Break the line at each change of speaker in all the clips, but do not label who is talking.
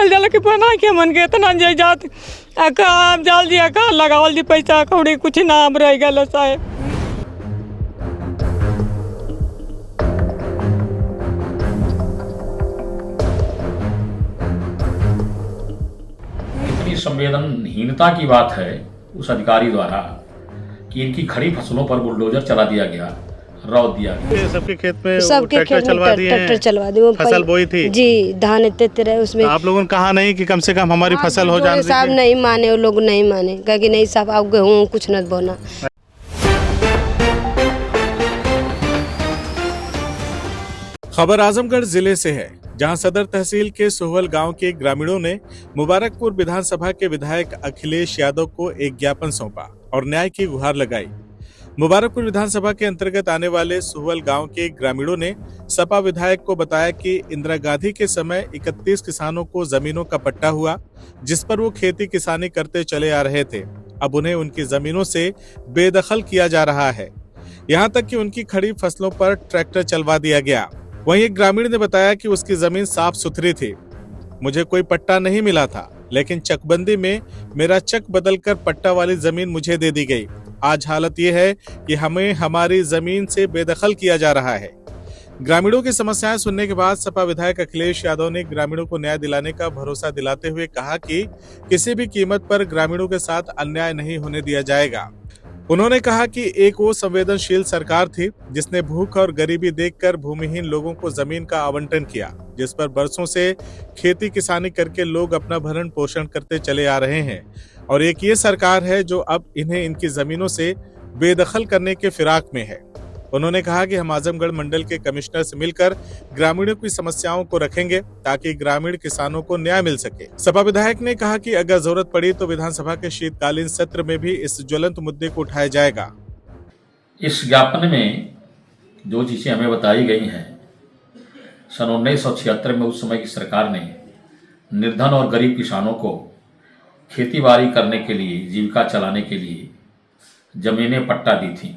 कहल जाला कि बना के मन के इतना जे जात काम जाल दिया का लगावल जी पैसा कौड़ी कुछ नाम रह गया साहब।
इतनी संवेदनहीनता की बात है उस अधिकारी द्वारा कि इनकी खड़ी फसलों पर बुलडोजर चला दिया गया, रौद दिया गया।
सबके खेत में ट्रैक्टर चलवा दिए, फसल बोई थी
जी, धान इतने रहे उसमें।
आप लोगों ने कहा नहीं कि कम से कम हमारी फसल हो जाने दीजिए?
साहब नहीं माने, वो लोग नहीं माने, कहा कि नहीं साहब आप गेहूँ कुछ न बोना।
खबर आजमगढ़ जिले से है, जहां सदर तहसील के सोहल गांव के ग्रामीणों ने मुबारकपुर विधानसभा के विधायक अखिलेश यादव को एक ज्ञापन सौंपा और न्याय की गुहार लगाई। मुबारकपुर विधानसभा के अंतर्गत आने वाले सोहल गांव के ग्रामीणों ने सपा विधायक को बताया कि इंदिरा गांधी के समय 31 किसानों को जमीनों का पट्टा हुआ, जिस पर वो खेती किसानी करते चले आ रहे थे। अब उन्हें उनकी जमीनों से बेदखल किया जा रहा है, यहाँ तक कि उनकी खड़ी फसलों पर ट्रैक्टर चलवा दिया गया। वहीं एक ग्रामीण ने बताया कि उसकी जमीन साफ सुथरी थी, मुझे कोई पट्टा नहीं मिला था, लेकिन चकबंदी में मेरा चक बदलकर पट्टा वाली जमीन मुझे दे दी गई। आज हालत ये है कि हमें हमारी जमीन से बेदखल किया जा रहा है। ग्रामीणों की समस्याएं सुनने के बाद सपा विधायक अखिलेश यादव ने ग्रामीणों को न्याय दिलाने का भरोसा दिलाते हुए कहा कि किसी भी कीमत पर ग्रामीणों के साथ अन्याय नहीं होने दिया जाएगा। उन्होंने कहा कि एक वो संवेदनशील सरकार थी जिसने भूख और गरीबी देखकर भूमिहीन लोगों को जमीन का आवंटन किया, जिस पर बरसों से खेती किसानी करके लोग अपना भरण पोषण करते चले आ रहे हैं। और एक ये सरकार है जो अब इन्हें इनकी जमीनों से बेदखल करने के फिराक में है। उन्होंने कहा कि हम आजमगढ़ मंडल के कमिश्नर से मिलकर ग्रामीणों की समस्याओं को रखेंगे ताकि ग्रामीण किसानों को न्याय मिल सके। सपा विधायक ने कहा कि अगर जरूरत पड़ी तो विधानसभा के शीतकालीन सत्र में भी इस ज्वलंत मुद्दे को उठाया जाएगा।
इस ज्ञापन में जो चीजें हमें बताई गई हैं, सन 1976 में उस समय की सरकार ने निर्धन और गरीब किसानों को खेती बाड़ी करने के लिए, जीविका चलाने के लिए जमीनें पट्टा दी थी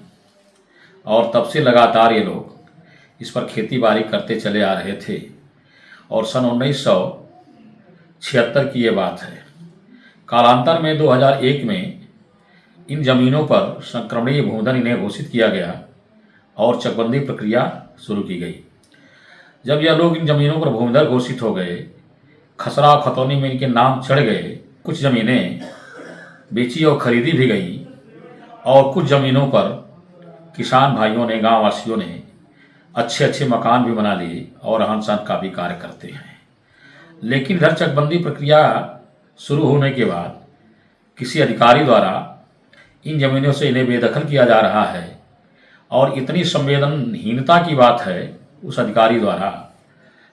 और तब से लगातार ये लोग इस पर खेती बाड़ी करते चले आ रहे थे। और सन 1976 की ये बात है। कालांतर में 2001 में इन जमीनों पर संक्रमणीय भूमिधन इन्हें घोषित किया गया और चकबंदी प्रक्रिया शुरू की गई। जब यह लोग इन जमीनों पर भूमिधर घोषित हो गए, खसरा खतौनी में इनके नाम चढ़ गए, कुछ ज़मीनें बेची और खरीदी भी गई और कुछ ज़मीनों पर किसान भाइयों ने, गांव वासियों ने अच्छे अच्छे मकान भी बना लिए और रहन सहन का भी कार्य करते हैं। लेकिन इधर चकबंदी प्रक्रिया शुरू होने के बाद किसी अधिकारी द्वारा इन जमीनों से इन्हें बेदखल किया जा रहा है और इतनी संवेदनहीनता की बात है उस अधिकारी द्वारा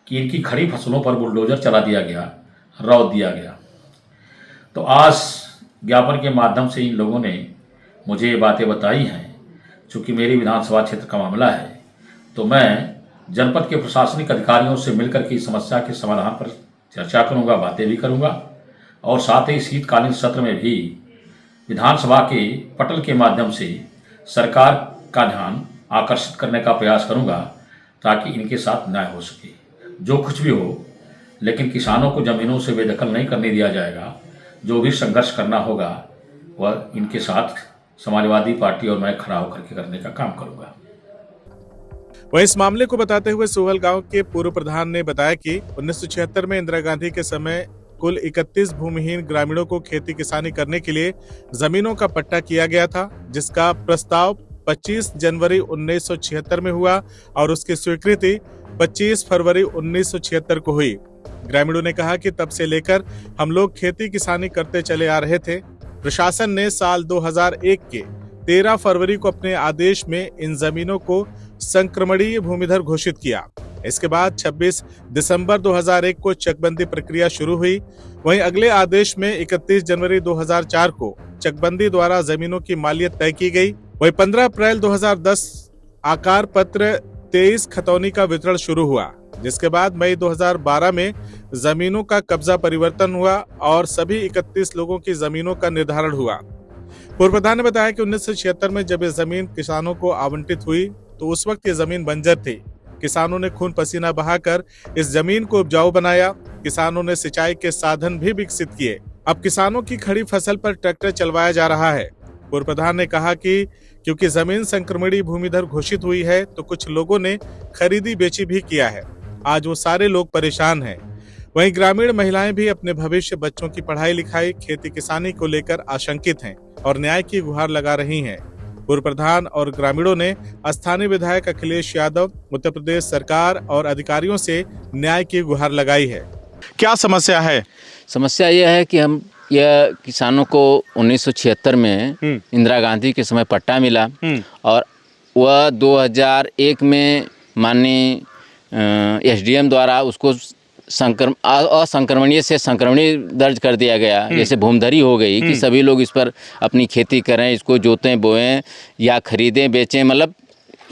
कि इनकी खड़ी फसलों पर बुलडोजर चला दिया गया, रौद दिया गया। तो आज ज्ञापन के माध्यम से इन लोगों ने मुझे ये बातें बताई हैं। चूँकि मेरी विधानसभा क्षेत्र का मामला है, तो मैं जनपद के प्रशासनिक अधिकारियों से मिलकर के इस समस्या के समाधान पर चर्चा करूंगा, बातें भी करूंगा और साथ ही शीतकालीन सत्र में भी विधानसभा के पटल के माध्यम से सरकार का ध्यान आकर्षित करने का प्रयास करूंगा ताकि इनके साथ न्याय हो सके। जो कुछ भी हो, लेकिन किसानों को ज़मीनों से बेदखल नहीं करने दिया जाएगा। जो भी संघर्ष करना होगा वह इनके साथ समाजवादी पार्टी और मैं खड़ा होकर के करने का काम करूंगा।
वह इस मामले को बताते हुए सोहल गांव के पूर्व प्रधान ने बताया कि 1976 में इंदिरा गांधी के समय कुल 31 भूमिहीन ग्रामीणों को खेती किसानी करने के लिए जमीनों का पट्टा किया गया था, जिसका प्रस्ताव 25 जनवरी 1976 में हुआ और उसकी स्वीकृति 25 फरवरी 1976 को हुई। ग्रामीणों ने कहा कि तब से लेकर हम लोग खेती किसानी करते चले आ रहे थे। प्रशासन ने साल 2001 के 13 फरवरी को अपने आदेश में इन जमीनों को संक्रमणीय भूमिधर घोषित किया। इसके बाद 26 दिसंबर 2001 को चकबंदी प्रक्रिया शुरू हुई। वहीं अगले आदेश में 31 जनवरी 2004 को चकबंदी द्वारा जमीनों की मालियत तय की गई। वहीं 15 अप्रैल 2010 आकार पत्र 23 खतौनी का वितरण शुरू हुआ, जिसके बाद मई 2012 में जमीनों का कब्जा परिवर्तन हुआ और सभी 31 लोगों की जमीनों का निर्धारण हुआ। पूर्व प्रधान ने बताया कि 1976 में जब ये जमीन किसानों को आवंटित हुई तो उस वक्त ये जमीन बंजर थी। किसानों ने खून पसीना बहाकर इस जमीन को उपजाऊ बनाया। किसानों ने सिंचाई के साधन भी विकसित किए। अब किसानों की खड़ी फसल पर ट्रैक्टर चलवाया जा रहा है। पूर्व प्रधान ने कहा कि क्योंकि जमीन संक्रमणीय भूमिधर घोषित हुई है तो कुछ लोगों ने खरीदी बेची भी किया है। आज वो सारे लोग परेशान हैं। वहीं ग्रामीण महिलाएं भी अपने भविष्य, बच्चों की पढ़ाई लिखाई, खेती किसानी को लेकर आशंकित हैं और न्याय की गुहार लगा रही हैं। पूर्व प्रधान और ग्रामीणों ने स्थानीय विधायक अखिलेश यादव, उत्तर प्रदेश सरकार और अधिकारियों से न्याय की गुहार लगाई है। क्या समस्या है?
समस्या यह है कि हम यह किसानों को 1976 में इंदिरा गांधी के समय पट्टा मिला और वह 2001 में माननीय एसडीएम द्वारा उसको असंक्रमणीय से संक्रमणीय दर्ज कर दिया गया। जैसे भूमधरी हो गई कि सभी लोग इस पर अपनी खेती करें, इसको जोतें बोएं या खरीदें बेचें, मतलब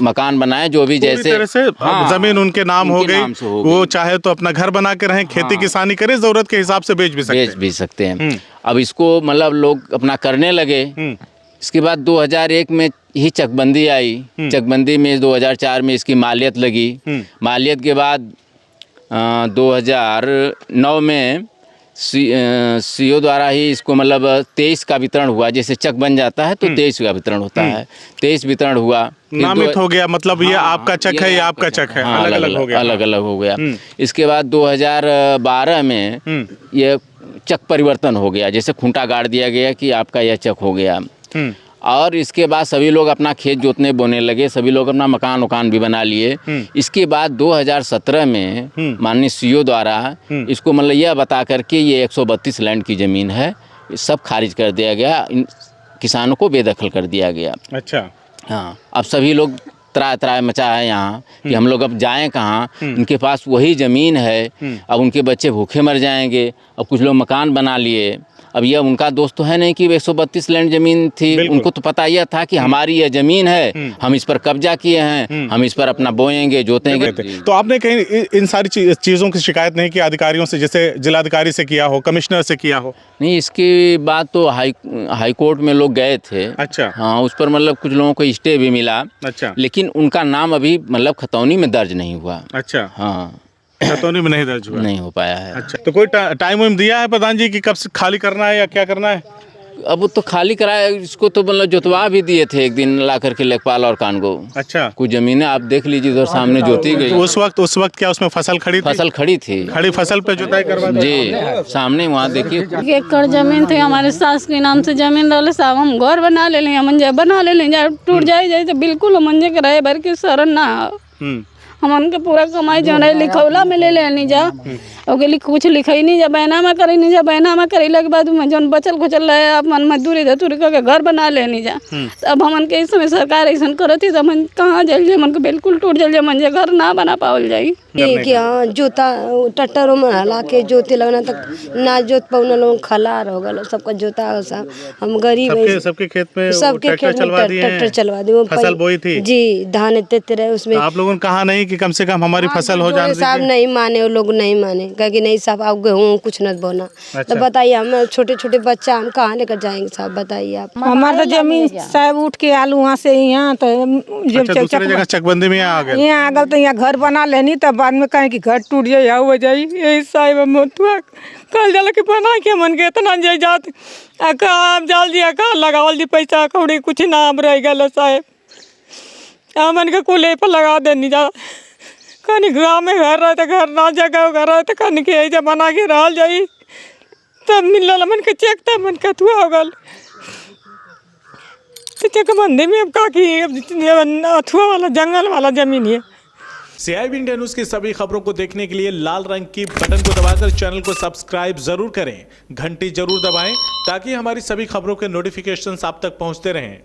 मकान बनाएं, जो भी जैसे
तरह से जमीन उनके नाम हो गई। वो चाहे तो अपना घर बना के रहें, खेती किसानी करें, जरूरत के हिसाब से बेच भी सकते हैं।
अब इसको मतलब लोग अपना करने लगे। इसके बाद 2001 में ही चकबंदी आई। चकबंदी में 2004 में इसकी मालियत लगी। मालियत के बाद 2009 में सीओ द्वारा ही इसको मतलब 23 का वितरण हुआ। जैसे चक बन जाता है तो 23 का वितरण होता है। 23 वितरण हुआ,
नामित हो गया, मतलब ये आपका चक है, ये आपका चक है, अलग अलग हो गया।
इसके बाद 2012 में ये चक परिवर्तन हो गया। जैसे खूंटा गाड़ दिया गया कि आपका यह चक हो गया। और इसके बाद सभी लोग अपना खेत जोतने बोने लगे, सभी लोग अपना मकान भी बना लिए। इसके बाद 2017 में माननीय सीओ द्वारा इसको मतलब यह बता करके ये 132 लैंड की ज़मीन है, सब खारिज कर दिया गया, किसानों को बेदखल कर दिया गया।
अच्छा,
हाँ, अब सभी लोग त्राय मचा है यहाँ कि हम लोग अब जाएं कहाँ। इनके पास वही ज़मीन है, अब उनके बच्चे भूखे मर जाएंगे। अब कुछ लोग मकान बना लिए। अब यह उनका दोस्त तो है नहीं कि 132 लैंड जमीन थी, उनको तो पता यह था कि हमारी यह जमीन है, हम इस पर कब्जा किए हैं, हम इस पर अपना बोएंगे जोतेंगे।
तो आपने कहीं इन सारी चीज़ों की शिकायत नहीं की अधिकारियों से, जैसे जिलाधिकारी से किया हो, कमिश्नर से किया हो?
नहीं, इसकी बात तो हाई कोर्ट में लोग गए थे।
अच्छा,
हाँ, उस पर मतलब कुछ लोगों को स्टे भी मिला।
अच्छा,
लेकिन उनका नाम अभी मतलब खतौनी में दर्ज नहीं हुआ।
अच्छा,
हाँ,
खतौनी में नहीं दर्ज हुआ,
नहीं हो पाया है।
अच्छा, तो कोई टाइम वाइम दिया है प्रधान जी कि कब से खाली करना है या क्या करना है?
अब तो खाली कराया, इसको तो मतलब जोतवा भी दिए थे एक दिन ला करके लेखपाल और कानगो।
अच्छा,
कुछ जमीनें आप देख लीजिए, उधर सामने जोती गई।
तो उस वक्त क्या उसमें फसल खड़ी थी?
फसल खड़ी थी,
खड़ी फसल पे जुताई करवा
जी, सामने वहाँ देखिए।
1 एकड़ जमीन थी हमारे सास के नाम से जमीन रहे साहब। हम घर बना ले लें, मंजे बना ले लें, टूट जाए तो बिल्कुल मंजे के रहे भर के शरण ना। हम उनके पूरा कमाई जो है लिखौला में ले लेनी जा, और कुछ लिखई नहीं जा, बैनामा करी नहीं जा। बैनामा करेला के बाद में जौन बचल खुचल रहे अपन मजदूरी धतूरी करके घर बना लेनी जा। अब हमन के इस समय सरकार ऐसा करती तो हम कहाँ जल जाए, मन को बिल्कुल टूट जल जाए, मन घर ना बना पावल जाई।
कि हाँ जोता ट्रैक्टरों में हला के जोते लगना तक ना जोत पाऊना, लोग खलार हो गए सबका जोता। हम गरीब
सबके खेत में
ट्रैक्टर चलवा दिए।
फसल बोई थी
जी, धान देते रहे उसमें।
आप लोगों ने कहा नहीं कि कम से कम हमारी फसल हो जाए?
साहब नहीं माने, वो लोग नहीं माने, कहे नहीं साहब आप गेहूँ कुछ न बोना। तो बताइए हम छोटे छोटे बच्चा हम कहाँ लेकर जाएंगे साहब, बताइए आप।
हमारा तो जमीन साहब उठ के आलू वहाँ से यहाँ तो
दूसरी जगह चकबंदी में आ गए,
यहाँ आ गए तो यहाँ घर बना लेनी, तब बाद में कहें कि घर टूट जाए हो जाए। यही साहब कल जल के बना के मन के इतना जात काम जाल दिया का लगावल दी पैसा कौड़ी कुछ नाम रह गया साहब। मन के कुल पर लगा देनी जा, कहीं गाँव में घर रहे तो घर ना जगह घर रहे तो कहीं के ऐसे बना के रह जाई, तब मिल मन के चेक था मन का थुआ हो गल तो चकबंदी में अब का की अथुआ वाला जंगल वाला जमीन है।
CIB इंडिया न्यूज की सभी खबरों को देखने के लिए लाल रंग की बटन को दबाकर चैनल को सब्सक्राइब जरूर करें, घंटी जरूर दबाएं ताकि हमारी सभी खबरों के नोटिफिकेशंस आप तक पहुंचते रहें।